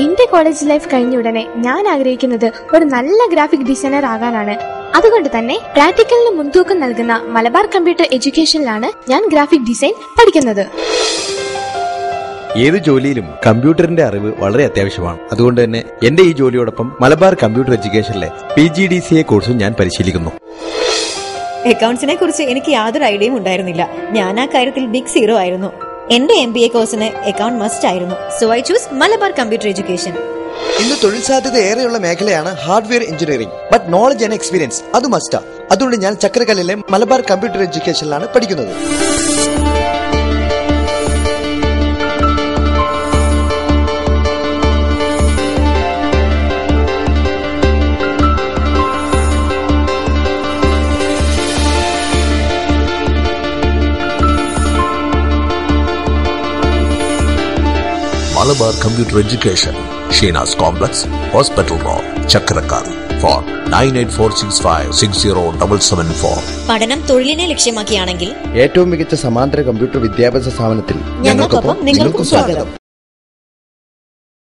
എന്റെ college life കഴിഞ്ഞ ഉടനെ ഞാൻ ആഗ്രഹിക്കുന്നത് ഒരു നല്ല ഗ്രാഫിക് ഡിസൈനർ ആകാനാണ്. അതുകൊണ്ട് തന്നെ പ്രാക്ടിക്കലിന് മുൻതൂക്കം നൽകുന്ന മലബാർ കമ്പ്യൂട്ടർ എഡ്യൂക്കേഷനിലാണ് ഞാൻ ഗ്രാഫിക് ഡിസൈൻ പഠിക്കുന്നത്. ഏത് ജോലിയിലും കമ്പ്യൂട്ടറിന്റെ അറിവ് വളരെ അത്യാവശ്യമാണ്. അതുകൊണ്ട് തന്നെ എന്റെ ഈ ജോലിയോടൊപ്പം മലബാർ കമ്പ്യൂട്ടർ എഡ്യൂക്കേഷനിലെ PGDCA കോഴ്സും ഞാൻ പരിശീലിക്കുന്നു. അക്കൗണ്ട്സിനെ കുറിച്ച് എനിക്ക് യാതൊരു ഐഡിയയും ഉണ്ടായിരുന്നില്ല. ഞാൻ ആ കാര്യത്തിൽ ബിഗ് സീറോ ആയിരുന്നു. എന്റെ MBA കോഴ്സിന് അക്കൗണ്ട് മസ്റ്റ് ആയിരുന്നു. So I choose Malabar computer education. ഇന്ന് തൊഴിൽ സാധ്യത ഏറെയുള്ള മേഖലയാണ് hardware engineering. But knowledge and experience അത് മസ്റ്റാ. അതുകൊണ്ട് ഞാൻ ചക്രകല്ലിലെ മലബാർ കമ്പ്യൂട്ടർ എഡ്യൂക്കേഷനിലാണ് പഠിക്കുന്നത്. Malabar Computer Education, Sheena's Complex, Hospital Road, Chakrakal. Phone 9846560774. പഠനം തൊഴിലിനെ ലക്ഷ്യമാക്കിയാണെങ്കിൽ ഏറ്റവും മികച്ച സമാന്തര കമ്പ്യൂട്ടർ വിദ്യാഭ്യാസ സ്ഥാപനത്തിൽ ഞങ്ങൾക്കൊപ്പം നിങ്ങൾക്കും സ്വാഗതം.